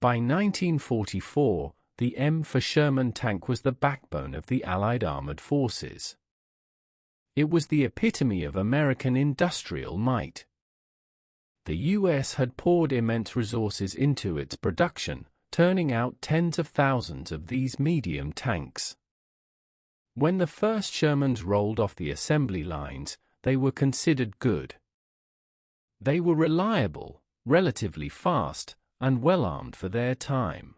By 1944, the M4 Sherman tank was the backbone of the Allied armored forces. It was the epitome of American industrial might. The US had poured immense resources into its production, turning out tens of thousands of these medium tanks. When the first Shermans rolled off the assembly lines, they were considered good. They were reliable, relatively fast, and well-armed for their time.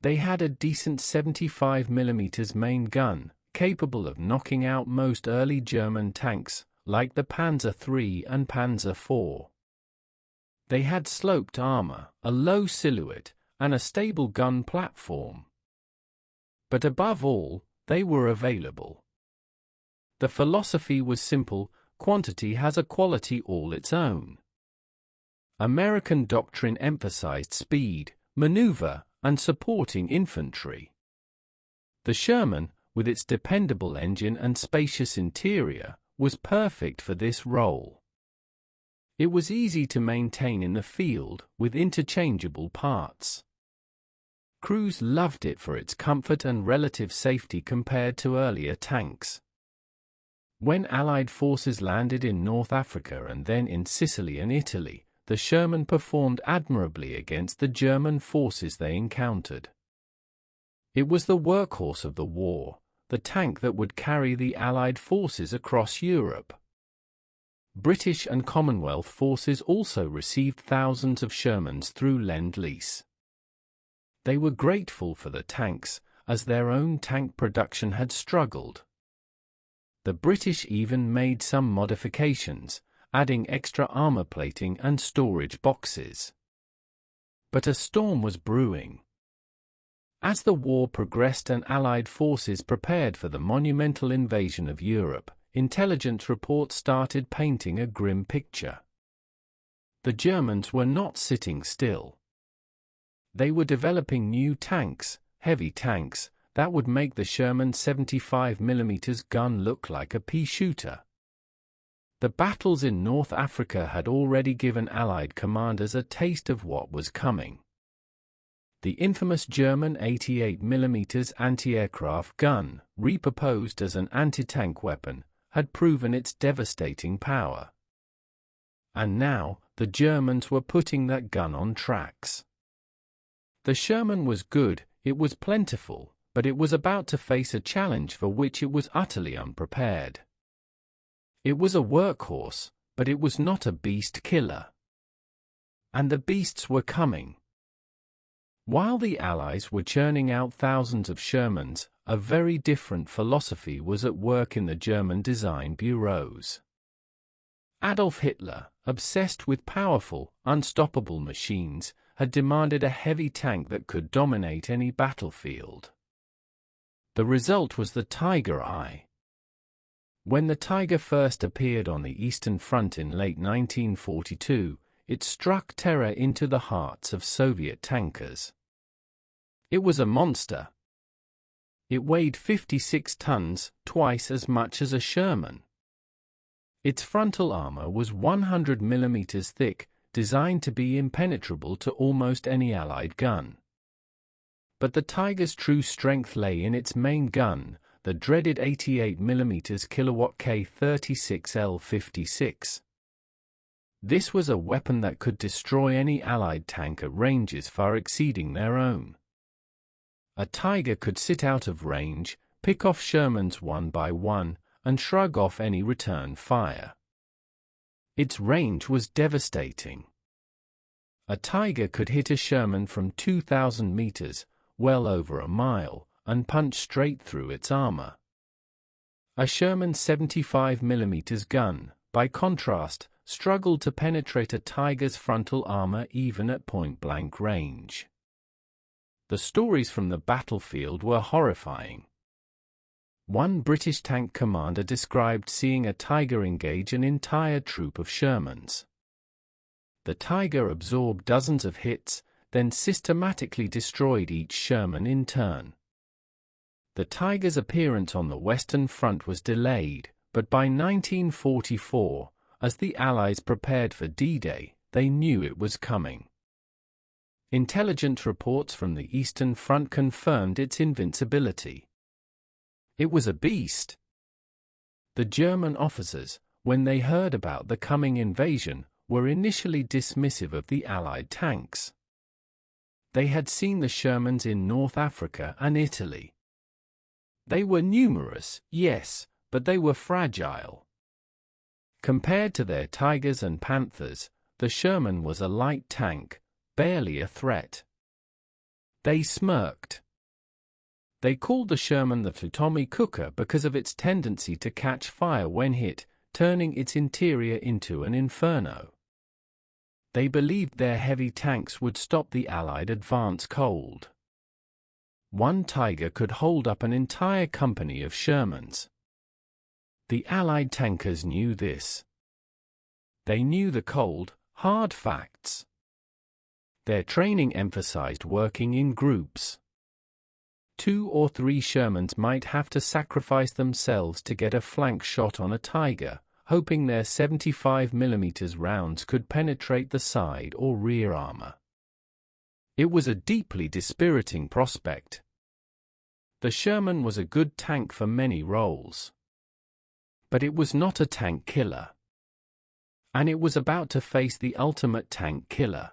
They had a decent 75mm main gun, capable of knocking out most early German tanks, like the Panzer III and Panzer IV. They had sloped armor, a low silhouette, and a stable gun platform. But above all, they were available. The philosophy was simple: quantity has a quality all its own. American doctrine emphasized speed, maneuver, and supporting infantry. The Sherman, with its dependable engine and spacious interior, was perfect for this role. It was easy to maintain in the field, with interchangeable parts. Crews loved it for its comfort and relative safety compared to earlier tanks. When Allied forces landed in North Africa and then in Sicily and Italy, the Sherman performed admirably against the German forces they encountered. It was the workhorse of the war, the tank that would carry the Allied forces across Europe. British and Commonwealth forces also received thousands of Shermans through Lend-Lease. They were grateful for the tanks, as their own tank production had struggled. The British even made some modifications, adding extra armor plating and storage boxes. But a storm was brewing. As the war progressed and Allied forces prepared for the monumental invasion of Europe, intelligence reports started painting a grim picture. The Germans were not sitting still. They were developing new tanks, heavy tanks, that would make the Sherman 75mm gun look like a pea shooter. The battles in North Africa had already given Allied commanders a taste of what was coming. The infamous German 88mm anti-aircraft gun, repurposed as an anti-tank weapon, had proven its devastating power. And now, the Germans were putting that gun on tracks. The Sherman was good, it was plentiful, but it was about to face a challenge for which it was utterly unprepared. It was a workhorse, but it was not a beast killer. And the beasts were coming. While the Allies were churning out thousands of Shermans, a very different philosophy was at work in the German design bureaus. Adolf Hitler, obsessed with powerful, unstoppable machines, had demanded a heavy tank that could dominate any battlefield. The result was the Tiger I. When the Tiger first appeared on the Eastern Front in late 1942, it struck terror into the hearts of Soviet tankers. It was a monster. It weighed 56 tons, twice as much as a Sherman. Its frontal armor was 100 mm thick, designed to be impenetrable to almost any Allied gun. But the Tiger's true strength lay in its main gun, the dreaded 88mm kilowatt K36L56. This was a weapon that could destroy any Allied tank at ranges far exceeding their own. A Tiger could sit out of range, pick off Shermans one by one, and shrug off any return fire. Its range was devastating. A Tiger could hit a Sherman from 2,000 meters, well over a mile, and punch straight through its armor. A Sherman 75mm gun, by contrast, struggled to penetrate a Tiger's frontal armor even at point-blank range. The stories from the battlefield were horrifying. One British tank commander described seeing a Tiger engage an entire troop of Shermans. The Tiger absorbed dozens of hits, then systematically destroyed each Sherman in turn. The Tiger's appearance on the Western Front was delayed, but by 1944, as the Allies prepared for D-Day, they knew it was coming. Intelligence reports from the Eastern Front confirmed its invincibility. It was a beast. The German officers, when they heard about the coming invasion, were initially dismissive of the Allied tanks. They had seen the Shermans in North Africa and Italy. They were numerous, yes, but they were fragile. Compared to their Tigers and Panthers, the Sherman was a light tank, barely a threat. They smirked. They called the Sherman the Tommy Cooker because of its tendency to catch fire when hit, turning its interior into an inferno. They believed their heavy tanks would stop the Allied advance cold. One Tiger could hold up an entire company of Shermans. The Allied tankers knew this. They knew the cold, hard facts. Their training emphasized working in groups. 2 or 3 Shermans might have to sacrifice themselves to get a flank shot on a Tiger, hoping their 75mm rounds could penetrate the side or rear armor. It was a deeply dispiriting prospect. The Sherman was a good tank for many roles. But it was not a tank killer. And it was about to face the ultimate tank killer.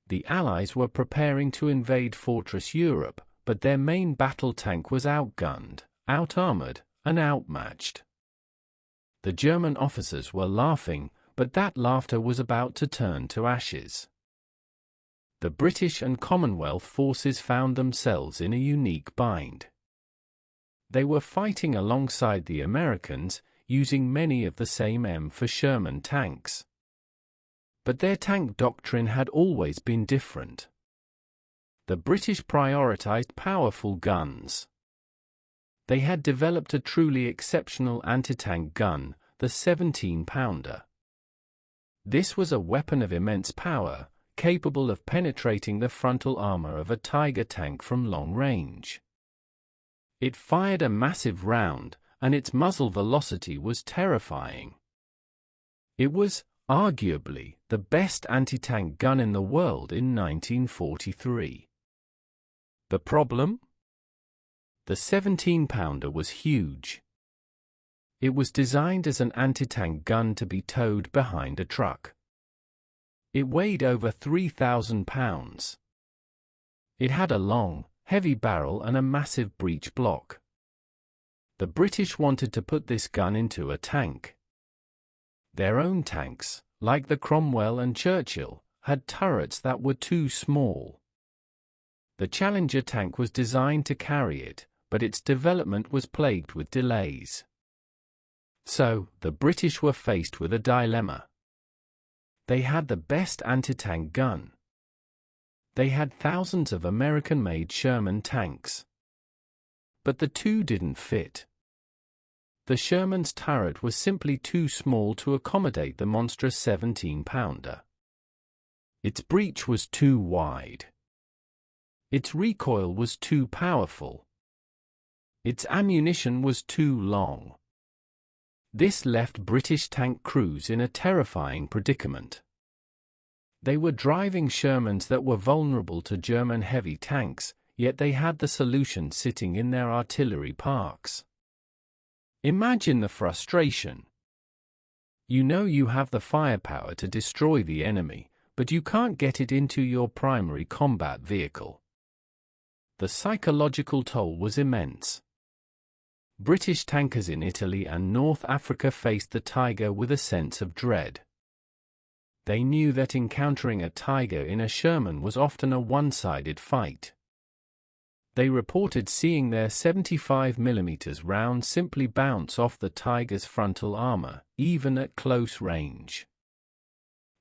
The Allies were preparing to invade Fortress Europe, but their main battle tank was outgunned, out-armored, and outmatched. The German officers were laughing, but that laughter was about to turn to ashes. The British and Commonwealth forces found themselves in a unique bind. They were fighting alongside the Americans, using many of the same M4 Sherman tanks. But their tank doctrine had always been different. The British prioritized powerful guns. They had developed a truly exceptional anti-tank gun, the 17-pounder. This was a weapon of immense power, capable of penetrating the frontal armor of a Tiger tank from long range. It fired a massive round, and its muzzle velocity was terrifying. It was, arguably, the best anti-tank gun in the world in 1943. The problem? The 17-pounder was huge. It was designed as an anti-tank gun to be towed behind a truck. It weighed over 3,000 pounds. It had a long, heavy barrel and a massive breech block. The British wanted to put this gun into a tank. Their own tanks, like the Cromwell and Churchill, had turrets that were too small. The Challenger tank was designed to carry it, but its development was plagued with delays. So, the British were faced with a dilemma. They had the best anti-tank gun. They had thousands of American-made Sherman tanks. But the two didn't fit. The Sherman's turret was simply too small to accommodate the monstrous 17-pounder. Its breech was too wide. Its recoil was too powerful. Its ammunition was too long. This left British tank crews in a terrifying predicament. They were driving Shermans that were vulnerable to German heavy tanks, yet they had the solution sitting in their artillery parks. Imagine the frustration. You know you have the firepower to destroy the enemy, but you can't get it into your primary combat vehicle. The psychological toll was immense. British tankers in Italy and North Africa faced the Tiger with a sense of dread. They knew that encountering a Tiger in a Sherman was often a one-sided fight. They reported seeing their 75mm rounds simply bounce off the Tiger's frontal armor, even at close range.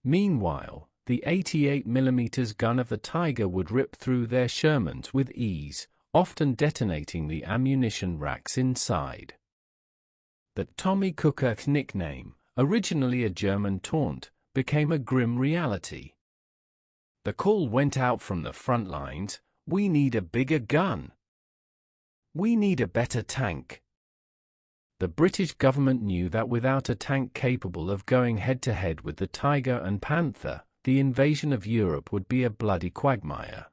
Meanwhile, the 88mm gun of the Tiger would rip through their Shermans with ease, often detonating the ammunition racks inside. The Tommy Cooker nickname, originally a German taunt, became a grim reality. The call went out from the front lines, "We need a bigger gun. We need a better tank." The British government knew that without a tank capable of going head-to-head with the Tiger and Panther, the invasion of Europe would be a bloody quagmire.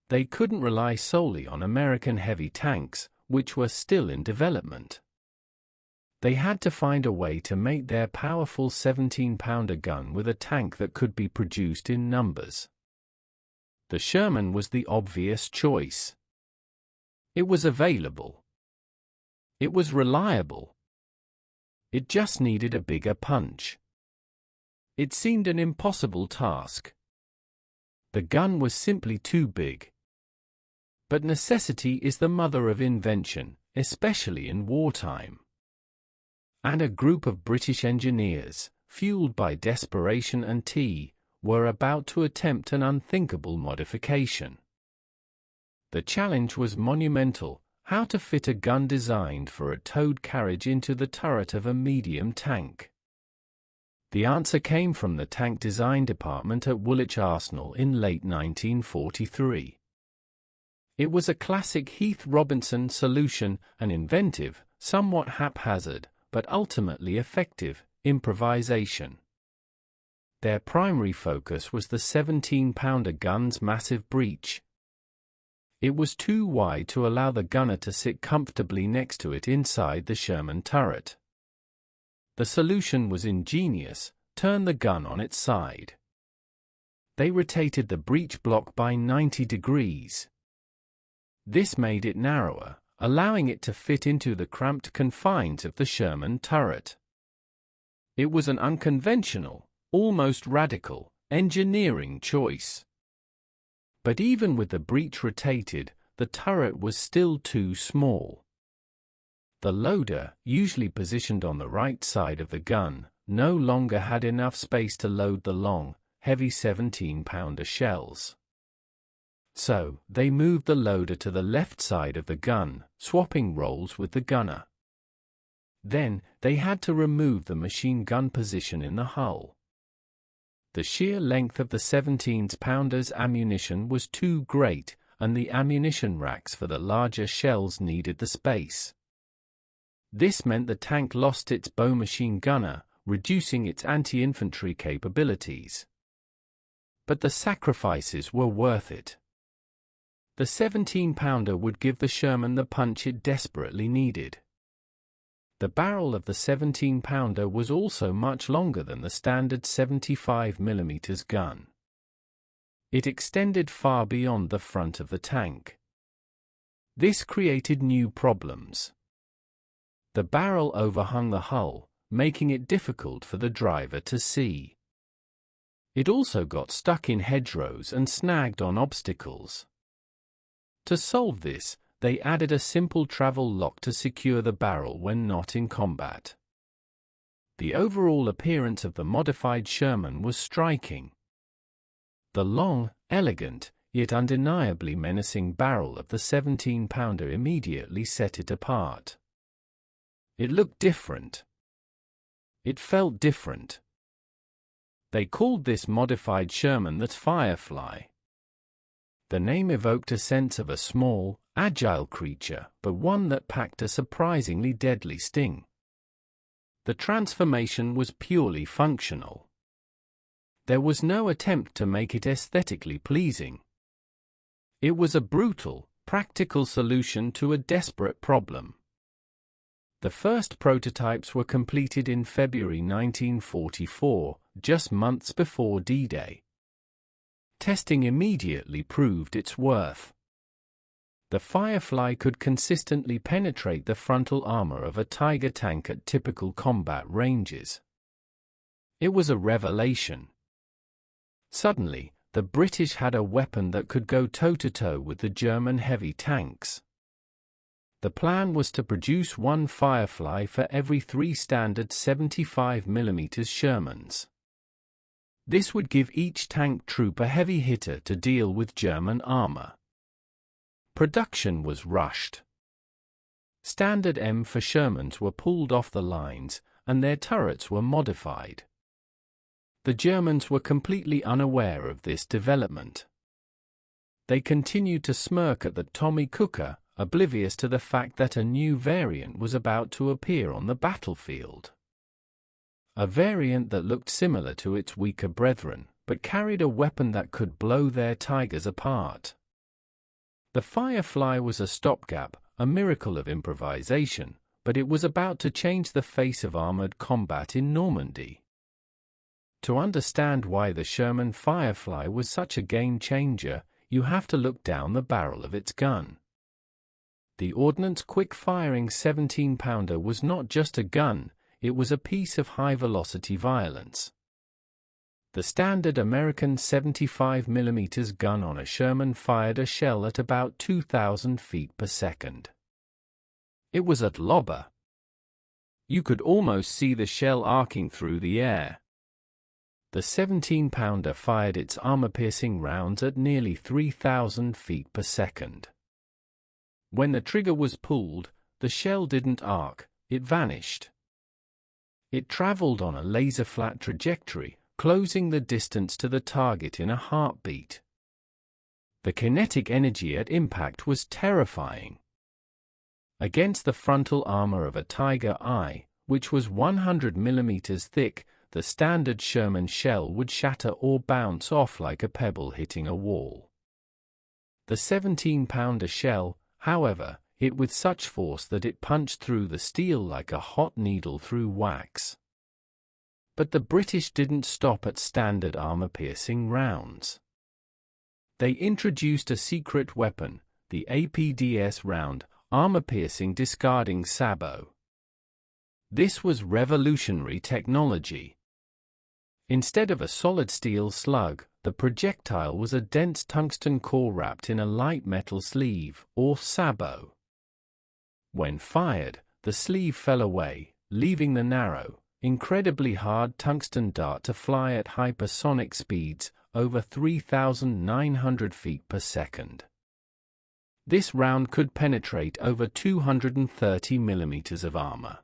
They couldn't rely solely on American heavy tanks, which were still in development. They had to find a way to make their powerful 17-pounder gun with a tank that could be produced in numbers. The Sherman was the obvious choice. It was available. It was reliable. It just needed a bigger punch. It seemed an impossible task. The gun was simply too big. But necessity is the mother of invention, especially in wartime. And a group of British engineers, fueled by desperation and tea, were about to attempt an unthinkable modification. The challenge was monumental: how to fit a gun designed for a towed carriage into the turret of a medium tank. The answer came from the tank design department at Woolwich Arsenal in late 1943. It was a classic Heath Robinson solution, an inventive, somewhat haphazard, but ultimately effective, improvisation. Their primary focus was the 17-pounder gun's massive breech. It was too wide to allow the gunner to sit comfortably next to it inside the Sherman turret. The solution was ingenious: turn the gun on its side. They rotated the breech block by 90 degrees. This made it narrower, allowing it to fit into the cramped confines of the Sherman turret. It was an unconventional, almost radical, engineering choice. But even with the breech rotated, the turret was still too small. The loader, usually positioned on the right side of the gun, no longer had enough space to load the long, heavy 17-pounder shells. So, they moved the loader to the left side of the gun, swapping roles with the gunner. Then, they had to remove the machine gun position in the hull. The sheer length of the 17-pounder's ammunition was too great, and the ammunition racks for the larger shells needed the space. This meant the tank lost its bow machine gunner, reducing its anti-infantry capabilities. But the sacrifices were worth it. The 17-pounder would give the Sherman the punch it desperately needed. The barrel of the 17-pounder was also much longer than the standard 75mm gun. It extended far beyond the front of the tank. This created new problems. The barrel overhung the hull, making it difficult for the driver to see. It also got stuck in hedgerows and snagged on obstacles. To solve this, they added a simple travel lock to secure the barrel when not in combat. The overall appearance of the modified Sherman was striking. The long, elegant, yet undeniably menacing barrel of the 17-pounder immediately set it apart. It looked different. It felt different. They called this modified Sherman the Firefly. The name evoked a sense of a small, agile creature, but one that packed a surprisingly deadly sting. The transformation was purely functional. There was no attempt to make it aesthetically pleasing. It was a brutal, practical solution to a desperate problem. The first prototypes were completed in February 1944, just months before D-Day. Testing immediately proved its worth. The Firefly could consistently penetrate the frontal armor of a Tiger tank at typical combat ranges. It was a revelation. Suddenly, the British had a weapon that could go toe-to-toe with the German heavy tanks. The plan was to produce one Firefly for every 3 standard 75mm Shermans. This would give each tank troop a heavy hitter to deal with German armor. Production was rushed. Standard M4 Shermans were pulled off the lines, and their turrets were modified. The Germans were completely unaware of this development. They continued to smirk at the Tommy Cooker, oblivious to the fact that a new variant was about to appear on the battlefield. a variant that looked similar to its weaker brethren, but carried a weapon that could blow their Tigers apart. The Firefly was a stopgap, a miracle of improvisation, but it was about to change the face of armored combat in Normandy. To understand why the Sherman Firefly was such a game-changer, you have to look down the barrel of its gun. The Ordnance quick-firing 17-pounder was not just a gun, it was a piece of high-velocity violence. The standard American 75mm gun on a Sherman fired a shell at about 2,000 feet per second. It was at lobber. You could almost see the shell arcing through the air. The 17-pounder fired its armor-piercing rounds at nearly 3,000 feet per second. When the trigger was pulled, the shell didn't arc, it vanished. It traveled on a laser-flat trajectory, closing the distance to the target in a heartbeat. The kinetic energy at impact was terrifying. Against the frontal armor of a Tiger I, which was 100 mm thick, the standard Sherman shell would shatter or bounce off like a pebble hitting a wall. The 17-pounder shell, however, hit with such force that it punched through the steel like a hot needle through wax. But the British didn't stop at standard armor-piercing rounds. They introduced a secret weapon, the APDS round, armor-piercing discarding sabot. This was revolutionary technology. Instead of a solid steel slug, the projectile was a dense tungsten core wrapped in a light metal sleeve, or sabot. When fired, the sleeve fell away, leaving the narrow, incredibly hard tungsten dart to fly at hypersonic speeds, over 3,900 feet per second. This round could penetrate over 230 millimeters of armor.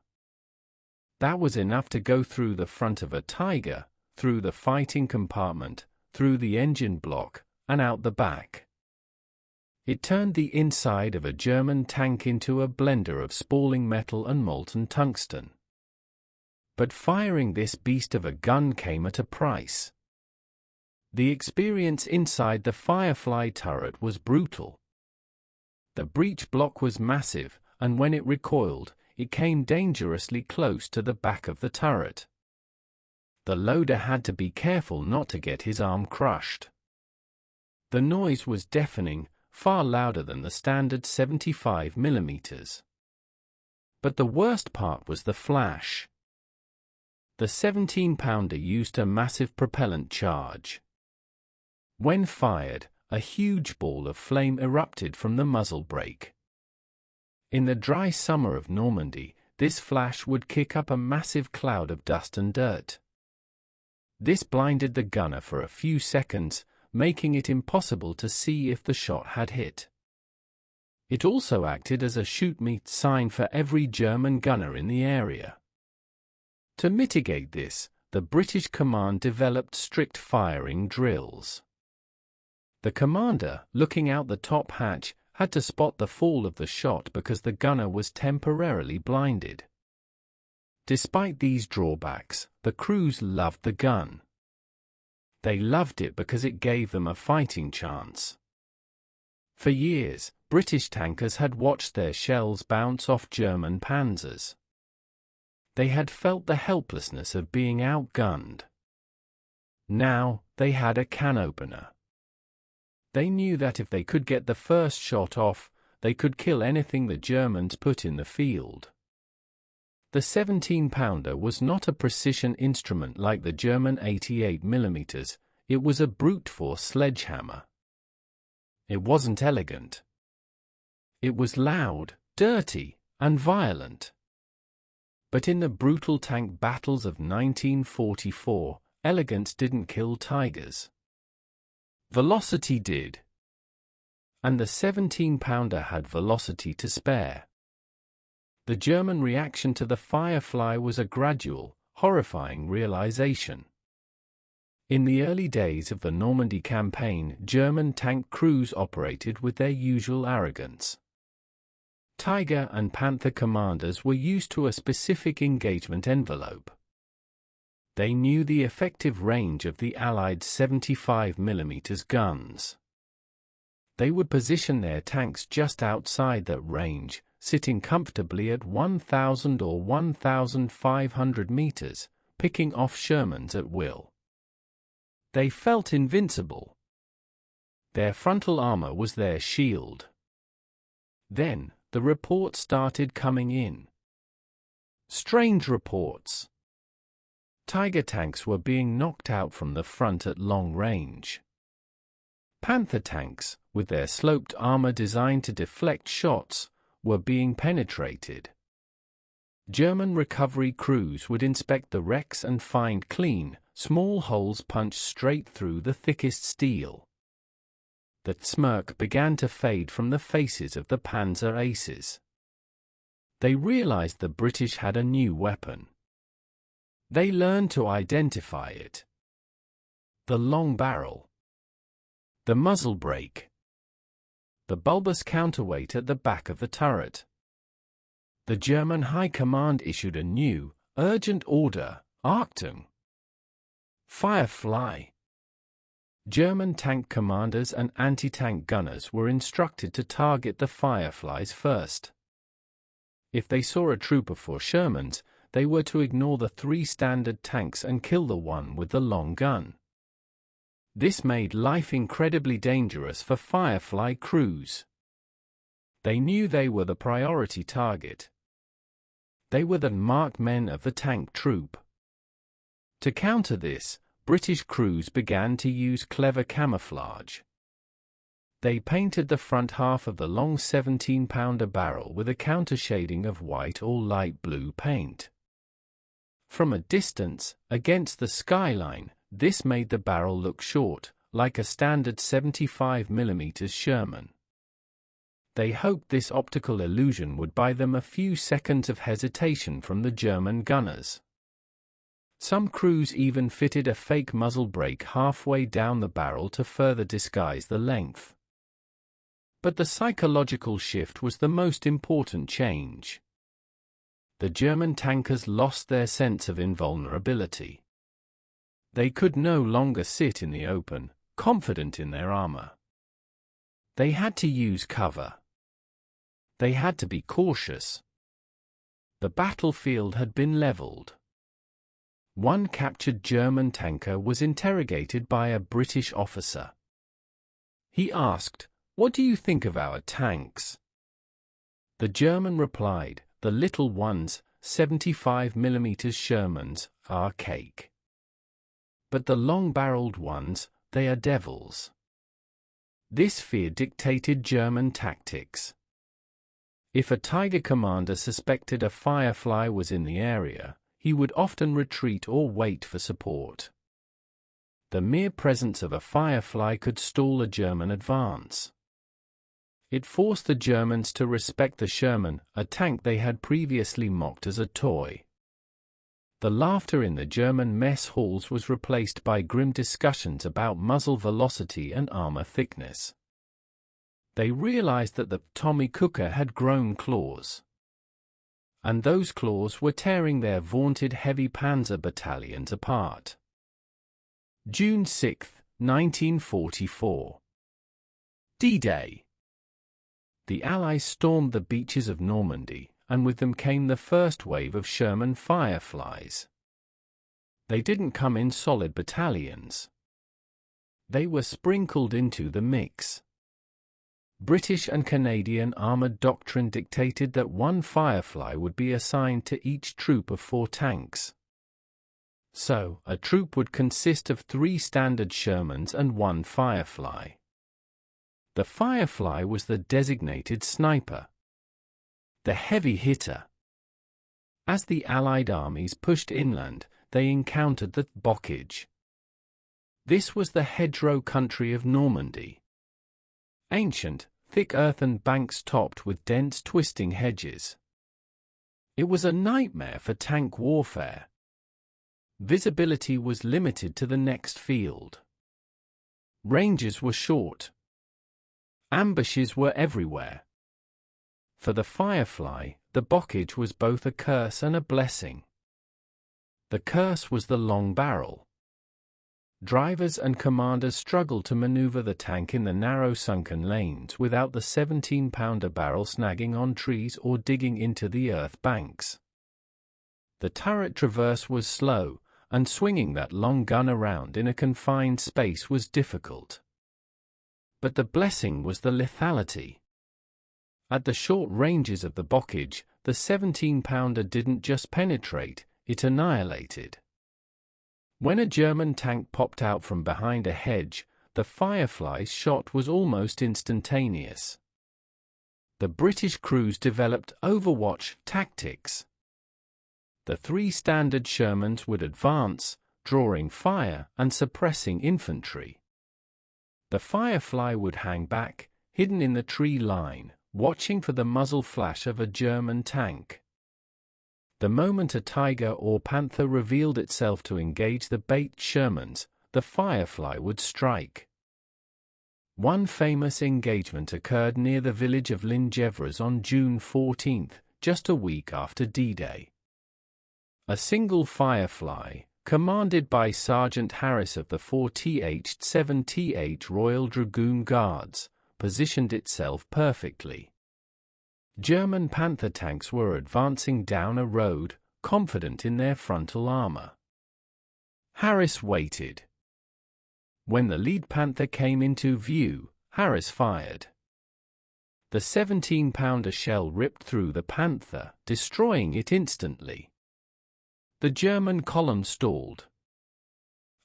That was enough to go through the front of a Tiger, through the fighting compartment, through the engine block, and out the back. It turned the inside of a German tank into a blender of spalling metal and molten tungsten. But firing this beast of a gun came at a price. The experience inside the Firefly turret was brutal. The breech block was massive, and when it recoiled, it came dangerously close to the back of the turret. The loader had to be careful not to get his arm crushed. The noise was deafening, far louder than the standard 75mm. But the worst part was the flash. The 17-pounder used a massive propellant charge. When fired, a huge ball of flame erupted from the muzzle brake. In the dry summer of Normandy, this flash would kick up a massive cloud of dust and dirt. This blinded the gunner for a few seconds, making it impossible to see if the shot had hit. It also acted as a shoot-me sign for every German gunner in the area. To mitigate this, the British command developed strict firing drills. The commander, looking out the top hatch, had to spot the fall of the shot because the gunner was temporarily blinded. Despite these drawbacks, the crews loved the gun. They loved it because it gave them a fighting chance. For years, British tankers had watched their shells bounce off German panzers. They had felt the helplessness of being outgunned. Now, they had a can opener. They knew that if they could get the first shot off, they could kill anything the Germans put in the field. The 17-pounder was not a precision instrument like the German 88mm, it was a brute force sledgehammer. It wasn't elegant. It was loud, dirty, and violent. But in the brutal tank battles of 1944, elegance didn't kill tigers. Velocity did. And the 17-pounder had velocity to spare. The German reaction to the Firefly was a gradual, horrifying realization. In the early days of the Normandy campaign, German tank crews operated with their usual arrogance. Tiger and Panther commanders were used to a specific engagement envelope. They knew the effective range of the Allied 75mm guns. They would position their tanks just outside that range, sitting comfortably at 1,000 or 1,500 meters, picking off Shermans at will. They felt invincible. Their frontal armor was their shield. Then, the reports started coming in. Strange reports. Tiger tanks were being knocked out from the front at long range. Panther tanks, with their sloped armor designed to deflect shots, were being penetrated. German recovery crews would inspect the wrecks and find clean, small holes punched straight through the thickest steel. The smirk began to fade from the faces of the Panzer aces. They realized the British had a new weapon. They learned to identify it. The long barrel. The muzzle brake. The bulbous counterweight at the back of the turret. The German High Command issued a new, urgent order, Achtung! Firefly. German tank commanders and anti-tank gunners were instructed to target the Fireflies first. If they saw a troop of 4 Shermans, they were to ignore the 3 standard tanks and kill the one with the long gun. This made life incredibly dangerous for Firefly crews. They knew they were the priority target. They were the marked men of the tank troop. To counter this, British crews began to use clever camouflage. They painted the front half of the long 17-pounder barrel with a countershading of white or light blue paint. From a distance, against the skyline, this made the barrel look short, like a standard 75mm Sherman. They hoped this optical illusion would buy them a few seconds of hesitation from the German gunners. Some crews even fitted a fake muzzle brake halfway down the barrel to further disguise the length. But the psychological shift was the most important change. The German tankers lost their sense of invulnerability. They could no longer sit in the open, confident in their armor. They had to use cover. They had to be cautious. The battlefield had been leveled. One captured German tanker was interrogated by a British officer. He asked, "What do you think of our tanks?" The German replied, "The little ones, 75mm Shermans, are cake. But the long-barreled ones, they are devils." This fear dictated German tactics. If a Tiger commander suspected a Firefly was in the area, he would often retreat or wait for support. The mere presence of a Firefly could stall a German advance. It forced the Germans to respect the Sherman, a tank they had previously mocked as a toy. The laughter in the German mess halls was replaced by grim discussions about muzzle velocity and armor thickness. They realized that the Tommy Cooker had grown claws. And those claws were tearing their vaunted heavy panzer battalions apart. June 6, 1944. D-Day. The Allies stormed the beaches of Normandy, and with them came the first wave of Sherman Fireflies. They didn't come in solid battalions. They were sprinkled into the mix. British and Canadian armored doctrine dictated that 1 Firefly would be assigned to each troop of 4 tanks. So, a troop would consist of 3 standard Shermans and 1 Firefly. The Firefly was the designated sniper, the heavy hitter. As the Allied armies pushed inland, they encountered the bocage. This was the hedgerow country of Normandy. Ancient, thick earthen banks topped with dense twisting hedges. It was a nightmare for tank warfare. Visibility was limited to the next field. Ranges were short. Ambushes were everywhere. For the Firefly, the bocage was both a curse and a blessing. The curse was the long barrel. Drivers and commanders struggled to maneuver the tank in the narrow sunken lanes without the 17-pounder barrel snagging on trees or digging into the earth banks. The turret traverse was slow, and swinging that long gun around in a confined space was difficult. But the blessing was the lethality. At the short ranges of the bockage, the 17-pounder didn't just penetrate, it annihilated. When a German tank popped out from behind a hedge, the Firefly's shot was almost instantaneous. The British crews developed Overwatch tactics. The three standard Shermans would advance, drawing fire and suppressing infantry. The Firefly would hang back, hidden in the tree line, watching for the muzzle flash of a German tank. The moment a Tiger or Panther revealed itself to engage the bait Shermans, the Firefly would strike. One famous engagement occurred near the village of Lingevres on June 14, just a week after D-Day. A single Firefly, commanded by Sergeant Harris of the 4th 7th Royal Dragoon Guards, positioned itself perfectly. German Panther tanks were advancing down a road, confident in their frontal armor. Harris waited. When the lead Panther came into view, Harris fired. The 17-pounder shell ripped through the Panther, destroying it instantly. The German column stalled.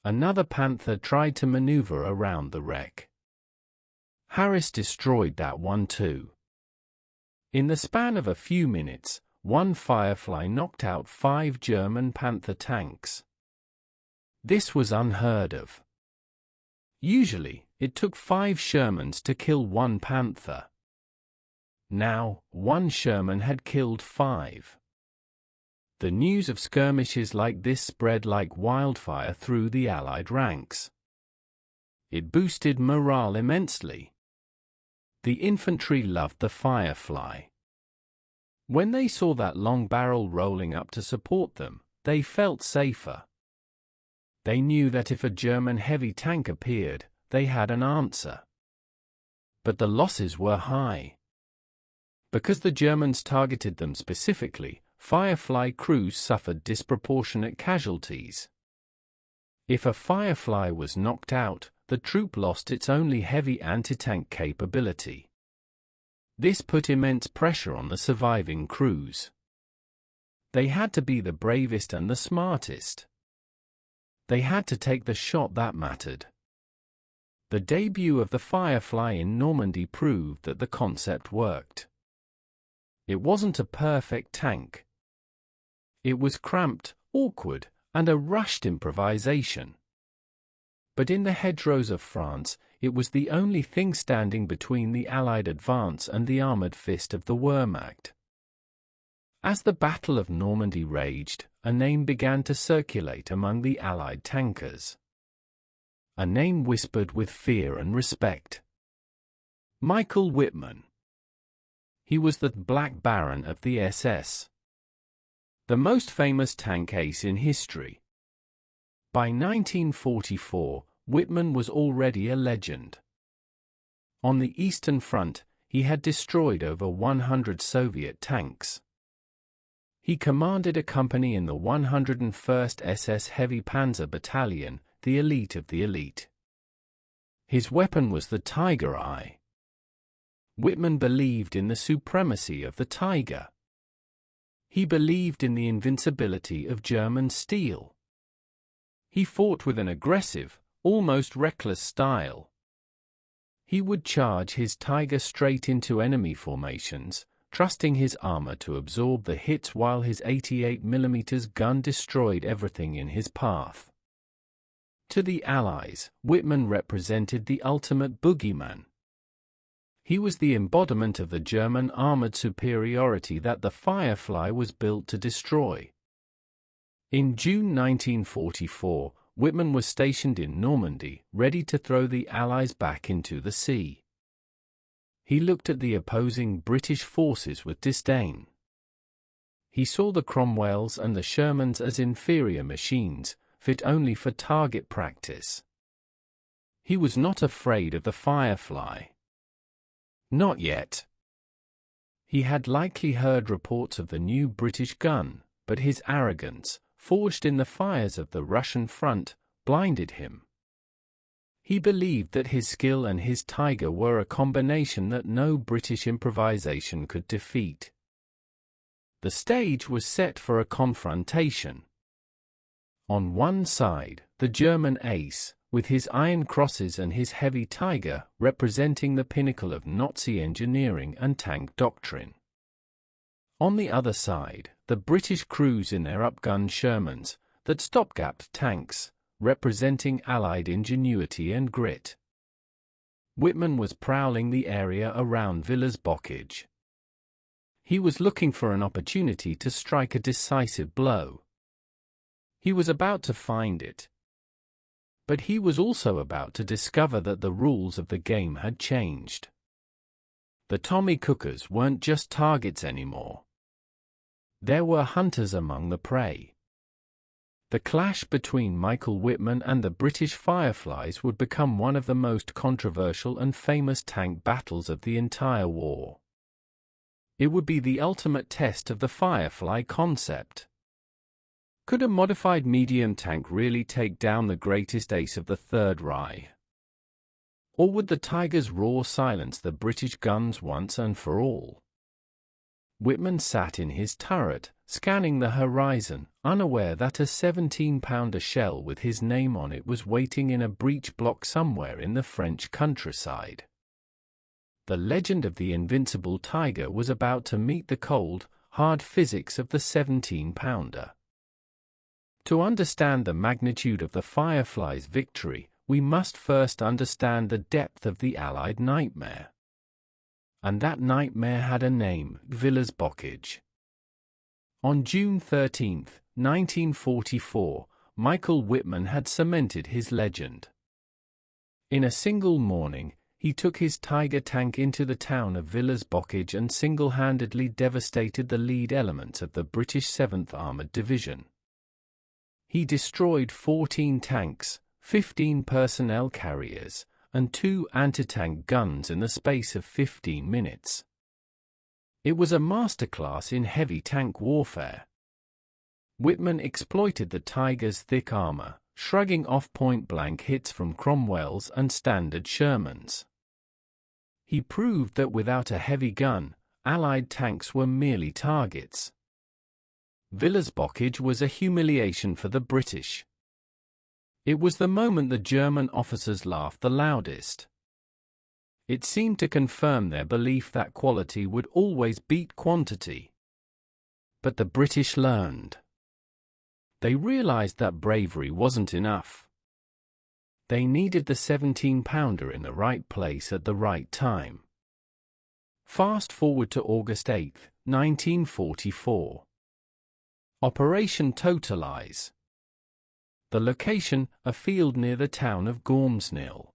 Another Panther tried to maneuver around the wreck. Harris destroyed that one too. In the span of a few minutes, one Firefly knocked out 5 German Panther tanks. This was unheard of. Usually, it took 5 Shermans to kill one Panther. Now, one Sherman had killed 5. The news of skirmishes like this spread like wildfire through the Allied ranks. It boosted morale immensely. The infantry loved the Firefly. When they saw that long barrel rolling up to support them, they felt safer. They knew that if a German heavy tank appeared, they had an answer. But the losses were high. Because the Germans targeted them specifically, Firefly crews suffered disproportionate casualties. If a Firefly was knocked out, the troop lost its only heavy anti-tank capability. This put immense pressure on the surviving crews. They had to be the bravest and the smartest. They had to take the shot that mattered. The debut of the Firefly in Normandy proved that the concept worked. It wasn't a perfect tank. It was cramped, awkward, and a rushed improvisation. But in the hedgerows of France, it was the only thing standing between the Allied advance and the armored fist of the Wehrmacht. As the Battle of Normandy raged, a name began to circulate among the Allied tankers. A name whispered with fear and respect. Michael Wittmann. He was the Black Baron of the SS. The most famous tank ace in history. By 1944, Wittmann was already a legend. On the Eastern Front, he had destroyed over 100 Soviet tanks. He commanded a company in the 101st SS Heavy Panzer Battalion, the elite of the elite. His weapon was the Tiger Eye. Wittmann believed in the supremacy of the Tiger. He believed in the invincibility of German steel. He fought with an aggressive, almost reckless style. He would charge his Tiger straight into enemy formations, trusting his armor to absorb the hits while his 88mm gun destroyed everything in his path. To the Allies, Wittmann represented the ultimate boogeyman. He was the embodiment of the German armored superiority that the Firefly was built to destroy. In June 1944, Wittmann was stationed in Normandy, ready to throw the Allies back into the sea. He looked at the opposing British forces with disdain. He saw the Cromwells and the Shermans as inferior machines, fit only for target practice. He was not afraid of the Firefly. Not yet. He had likely heard reports of the new British gun, but his arrogance, forged in the fires of the Russian front, blinded him. He believed that his skill and his Tiger were a combination that no British improvisation could defeat. The stage was set for a confrontation. On one side, the German ace, with his iron crosses and his heavy Tiger, representing the pinnacle of Nazi engineering and tank doctrine. On the other side, the British crews in their upgunned Shermans, that stopgap tanks, representing Allied ingenuity and grit. Whitman was prowling the area around Villers-Bocage. He was looking for an opportunity to strike a decisive blow. He was about to find it. But he was also about to discover that the rules of the game had changed. The Tommy Cookers weren't just targets anymore. There were hunters among the prey. The clash between Michael Whitman and the British Fireflies would become one of the most controversial and famous tank battles of the entire war. It would be the ultimate test of the Firefly concept. Could a modified medium tank really take down the greatest ace of the Third Reich? Or would the Tiger's roar silence the British guns once and for all? Whitman sat in his turret, scanning the horizon, unaware that a 17-pounder shell with his name on it was waiting in a breech block somewhere in the French countryside. The legend of the invincible Tiger was about to meet the cold, hard physics of the 17-pounder. To understand the magnitude of the Firefly's victory, we must first understand the depth of the Allied nightmare. And that nightmare had a name: Villers-Bocage. On June 13, 1944, Michael Whitman had cemented his legend. In a single morning, he took his Tiger tank into the town of Villers-Bocage and single-handedly devastated the lead elements of the British 7th Armoured Division. He destroyed 14 tanks, 15 personnel carriers, and 2 anti-tank guns in the space of 15 minutes. It was a masterclass in heavy tank warfare. Whitman exploited the Tiger's thick armor, shrugging off point-blank hits from Cromwells and standard Shermans. He proved that without a heavy gun, Allied tanks were merely targets. Villers-Bocage was a humiliation for the British. It was the moment the German officers laughed the loudest. It seemed to confirm their belief that quality would always beat quantity. But the British learned. They realized that bravery wasn't enough. They needed the 17-pounder in the right place at the right time. Fast forward to August 8, 1944. Operation Totalize. The location, a field near the town of Gormsnil.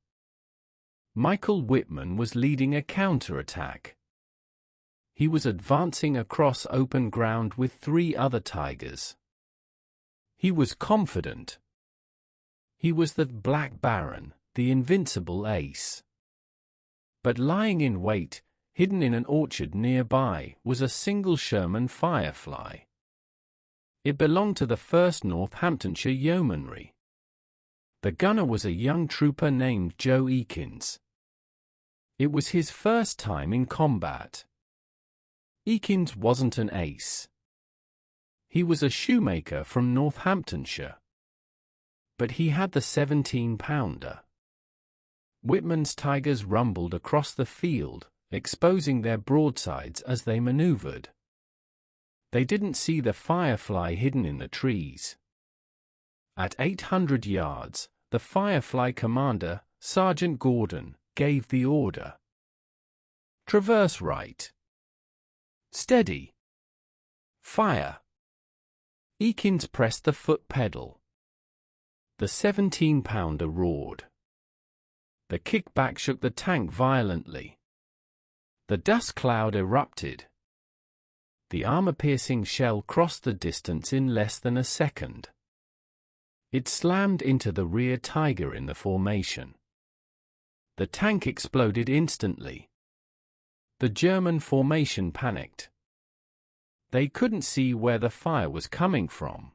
Michael Whitman was leading a counterattack. He was advancing across open ground with 3 other Tigers. He was confident. He was the Black Baron, the invincible ace. But lying in wait, hidden in an orchard nearby, was a single Sherman Firefly. It belonged to the 1st Northamptonshire Yeomanry. The gunner was a young trooper named Joe Eakins. It was his first time in combat. Eakins wasn't an ace. He was a shoemaker from Northamptonshire. But he had the 17-pounder. Whitman's Tigers rumbled across the field, exposing their broadsides as they maneuvered. They didn't see the Firefly hidden in the trees. At 800 yards, the Firefly commander, Sergeant Gordon, gave the order. Traverse right. Steady. Fire. Eakins pressed the foot pedal. The 17-pounder roared. The kickback shook the tank violently. The dust cloud erupted. The armor-piercing shell crossed the distance in less than a second. It slammed into the rear Tiger in the formation. The tank exploded instantly. The German formation panicked. They couldn't see where the fire was coming from.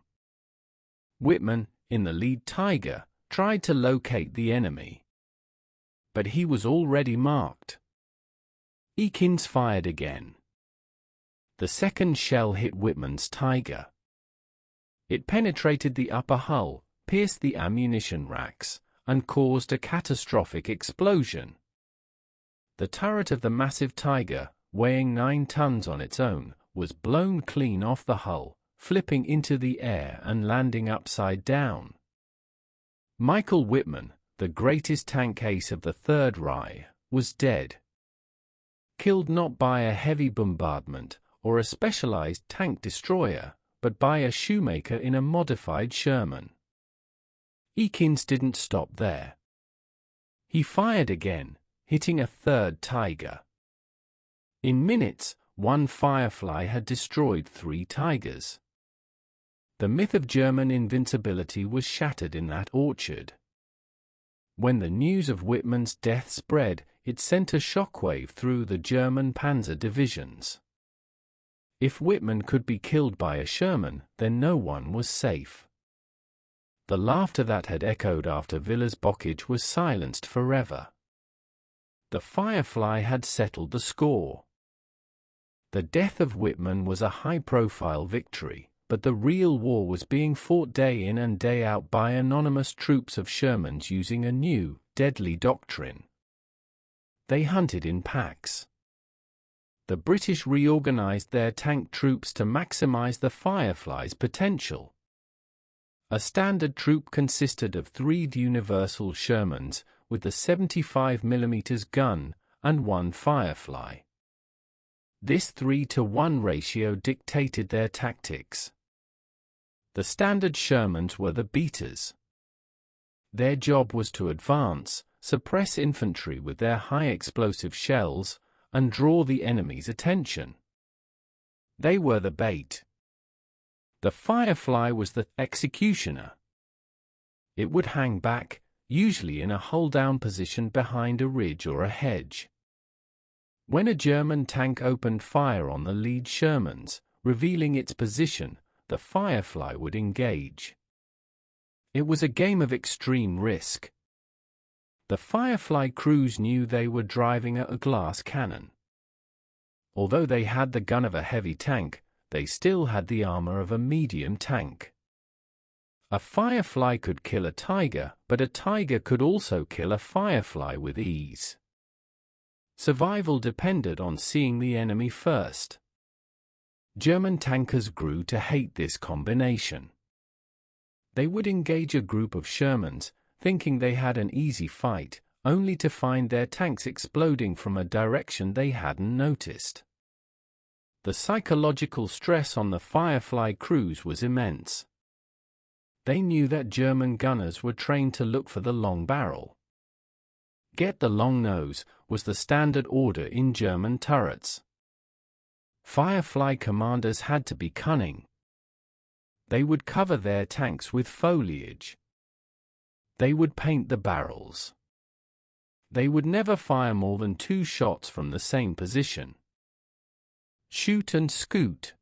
Whitman, in the lead Tiger, tried to locate the enemy. But he was already marked. Eakins fired again. The second shell hit Whitman's Tiger. It penetrated the upper hull, pierced the ammunition racks, and caused a catastrophic explosion. The turret of the massive Tiger, weighing 9 tons on its own, was blown clean off the hull, flipping into the air and landing upside down. Michael Whitman, the greatest tank ace of the Third Reich, was dead. Killed not by a heavy bombardment or a specialized tank destroyer, but by a shoemaker in a modified Sherman. Eakins didn't stop there. He fired again, hitting a third Tiger. In minutes, one Firefly had destroyed 3 Tigers. The myth of German invincibility was shattered in that orchard. When the news of Whitman's death spread, it sent a shockwave through the German panzer divisions. If Whitman could be killed by a Sherman, then no one was safe. The laughter that had echoed after Villa's bockage was silenced forever. The Firefly had settled the score. The death of Whitman was a high-profile victory, but the real war was being fought day in and day out by anonymous troops of Shermans using a new, deadly doctrine. They hunted in packs. The British reorganized their tank troops to maximize the Firefly's potential. A standard troop consisted of 3 universal Shermans with the 75mm gun and 1 Firefly. This 3-to-1 ratio dictated their tactics. The standard Shermans were the beaters. Their job was to advance, suppress infantry with their high-explosive shells, and draw the enemy's attention. They were the bait. The Firefly was the executioner. It would hang back, usually in a hull-down position behind a ridge or a hedge. When a German tank opened fire on the lead Shermans, revealing its position, the Firefly would engage. It was a game of extreme risk. The Firefly crews knew they were driving a glass cannon. Although they had the gun of a heavy tank, they still had the armor of a medium tank. A Firefly could kill a Tiger, but a Tiger could also kill a Firefly with ease. Survival depended on seeing the enemy first. German tankers grew to hate this combination. They would engage a group of Shermans, thinking they had an easy fight, only to find their tanks exploding from a direction they hadn't noticed. The psychological stress on the Firefly crews was immense. They knew that German gunners were trained to look for the long barrel. Get the long nose was the standard order in German turrets. Firefly commanders had to be cunning. They would cover their tanks with foliage. They would paint the barrels. They would never fire more than 2 shots from the same position. Shoot and scoot.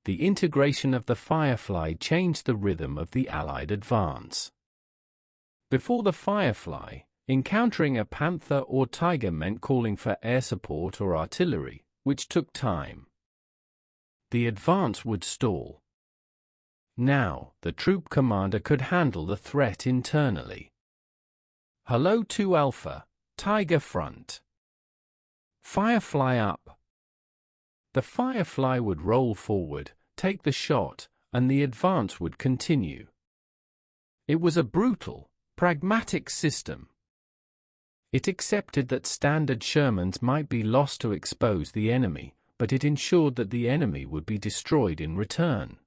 The integration of the Firefly changed the rhythm of the Allied advance. Before the Firefly, encountering a Panther or Tiger meant calling for air support or artillery, which took time. The advance would stall. Now, the troop commander could handle the threat internally. Hello to Alpha, Tiger front. Firefly up. The Firefly would roll forward, take the shot, and the advance would continue. It was a brutal, pragmatic system. It accepted that standard Shermans might be lost to expose the enemy, but it ensured that the enemy would be destroyed in return.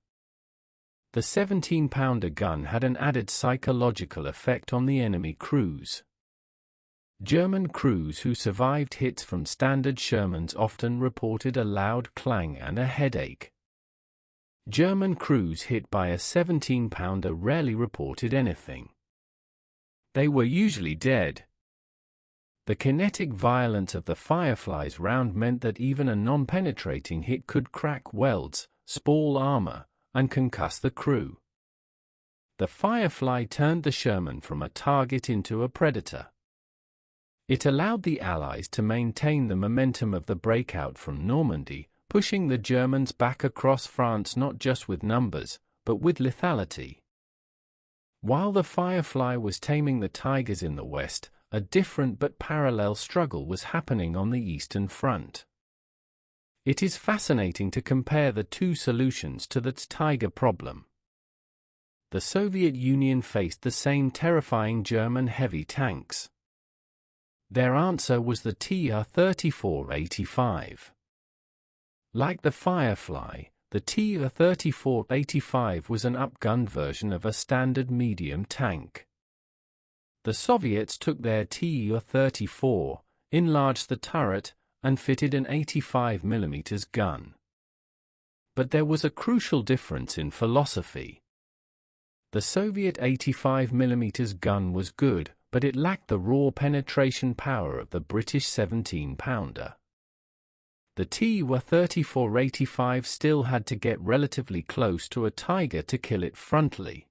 The 17-pounder gun had an added psychological effect on the enemy crews. German crews who survived hits from standard Shermans often reported a loud clang and a headache. German crews hit by a 17-pounder rarely reported anything. They were usually dead. The kinetic violence of the Firefly's round meant that even a non-penetrating hit could crack welds, spoil armor, and concuss the crew. The Firefly turned the Sherman from a target into a predator. It allowed the Allies to maintain the momentum of the breakout from Normandy, pushing the Germans back across France not just with numbers, but with lethality. While the Firefly was taming the Tigers in the west, a different but parallel struggle was happening on the Eastern Front. It is fascinating to compare the two solutions to the Tiger problem. The Soviet Union faced the same terrifying German heavy tanks. Their answer was the TR-34-85. Like the Firefly, the TR-34-85 was an upgunned version of a standard medium tank. The Soviets took their TR-34, enlarged the turret, and fitted an 85mm gun. But there was a crucial difference in philosophy. The Soviet 85mm gun was good, but it lacked the raw penetration power of the British 17-pounder. The TR-34-85 still had to get relatively close to a Tiger to kill it frontally.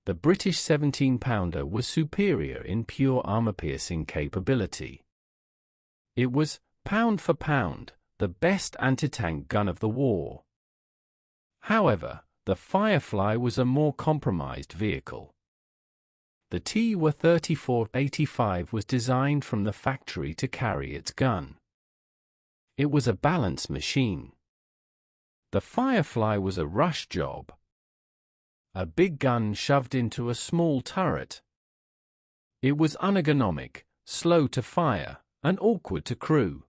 The British 17-pounder was superior in pure armor-piercing capability. It was, pound for pound, the best anti-tank gun of the war. However, the Firefly was a more compromised vehicle. The TR-34-85 was designed from the factory to carry its gun. It was a balance machine. The Firefly was a rush job. A big gun shoved into a small turret. It was unergonomic, slow to fire, and awkward to crew.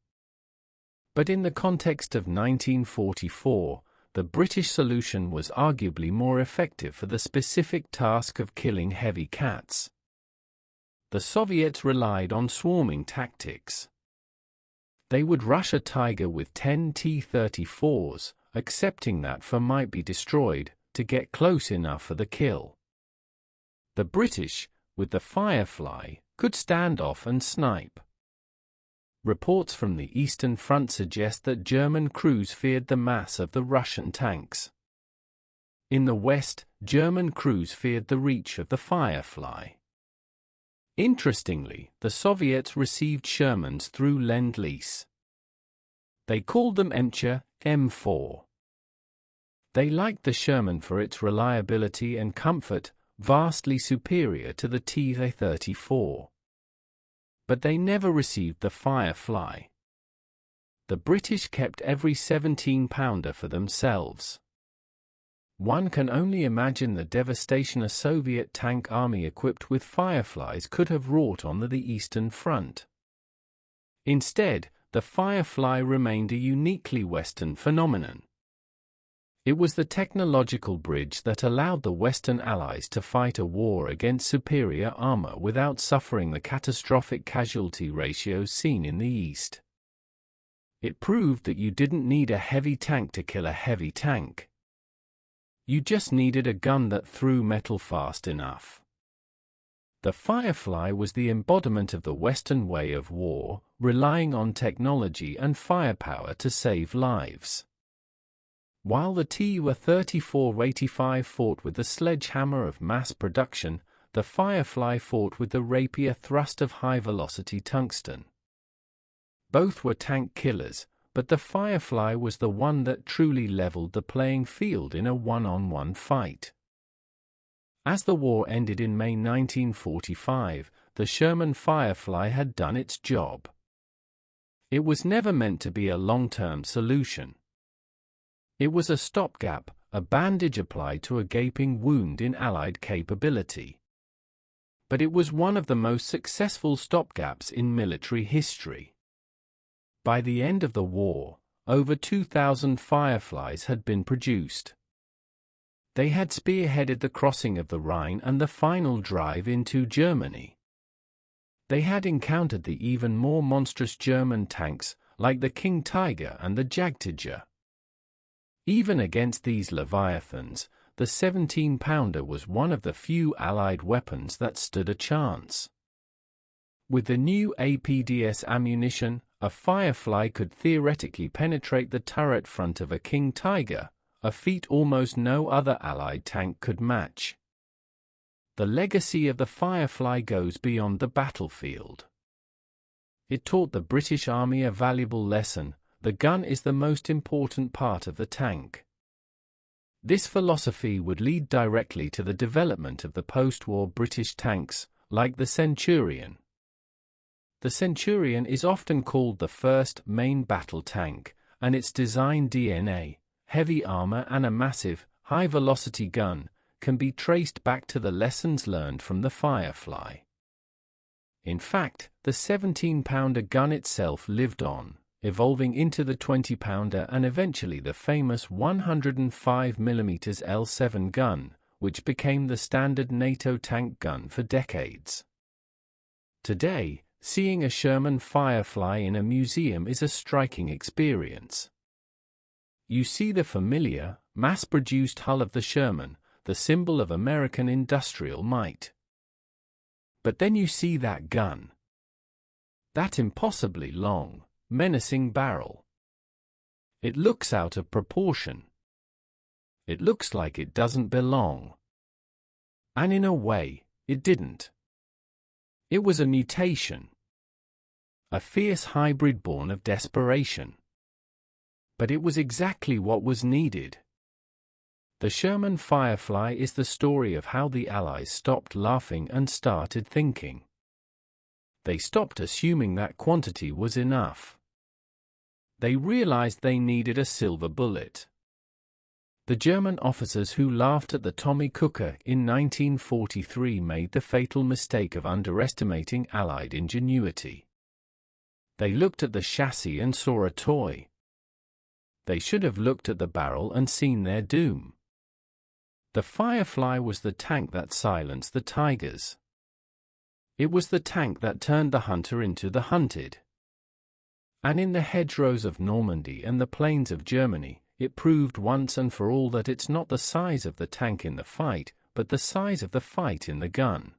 But in the context of 1944, the British solution was arguably more effective for the specific task of killing heavy cats. The Soviets relied on swarming tactics. They would rush a Tiger with 10 T-34s, accepting that foe might be destroyed, to get close enough for the kill. The British, with the Firefly, could stand off and snipe. Reports from the Eastern Front suggest that German crews feared the mass of the Russian tanks. In the West, German crews feared the reach of the Firefly. Interestingly, the Soviets received Shermans through Lend-Lease. They called them M4. They liked the Sherman for its reliability and comfort, vastly superior to the T-34. But they never received the Firefly. The British kept every 17-pounder for themselves. One can only imagine the devastation a Soviet tank army equipped with Fireflies could have wrought on the Eastern Front. Instead, the Firefly remained a uniquely Western phenomenon. It was the technological bridge that allowed the Western Allies to fight a war against superior armor without suffering the catastrophic casualty ratios seen in the East. It proved that you didn't need a heavy tank to kill a heavy tank. You just needed a gun that threw metal fast enough. The Firefly was the embodiment of the Western way of war, relying on technology and firepower to save lives. While the TR-34-85 fought with the sledgehammer of mass production, the Firefly fought with the rapier thrust of high-velocity tungsten. Both were tank killers, but the Firefly was the one that truly leveled the playing field in a one-on-one fight. As the war ended in May 1945, the Sherman Firefly had done its job. It was never meant to be a long-term solution. It was a stopgap, a bandage applied to a gaping wound in Allied capability. But it was one of the most successful stopgaps in military history. By the end of the war, over 2,000 Fireflies had been produced. They had spearheaded the crossing of the Rhine and the final drive into Germany. They had encountered the even more monstrous German tanks, like the King Tiger and the Jagdtiger. Even against these leviathans, the 17-pounder was one of the few Allied weapons that stood a chance. With the new APDS ammunition, a Firefly could theoretically penetrate the turret front of a King Tiger, a feat almost no other Allied tank could match. The legacy of the Firefly goes beyond the battlefield. It taught the British Army a valuable lesson: the gun is the most important part of the tank. This philosophy would lead directly to the development of the post-war British tanks, like the Centurion. The Centurion is often called the first main battle tank, and its design DNA, heavy armor and a massive, high-velocity gun, can be traced back to the lessons learned from the Firefly. In fact, the 17-pounder gun itself lived on, evolving into the 20-pounder and eventually the famous 105mm L7 gun, which became the standard NATO tank gun for decades. Today, seeing a Sherman Firefly in a museum is a striking experience. You see the familiar, mass-produced hull of the Sherman, the symbol of American industrial might. But then you see that gun. That impossibly long, menacing barrel. It looks out of proportion. It looks like it doesn't belong. And in a way, it didn't. It was a mutation. A fierce hybrid born of desperation. But it was exactly what was needed. The Sherman Firefly is the story of how the Allies stopped laughing and started thinking. They stopped assuming that quantity was enough. They realized they needed a silver bullet. The German officers who laughed at the Tommy Cooker in 1943 made the fatal mistake of underestimating Allied ingenuity. They looked at the chassis and saw a toy. They should have looked at the barrel and seen their doom. The Firefly was the tank that silenced the Tigers. It was the tank that turned the hunter into the hunted. And in the hedgerows of Normandy and the plains of Germany, it proved once and for all that it's not the size of the tank in the fight, but the size of the fight in the gun.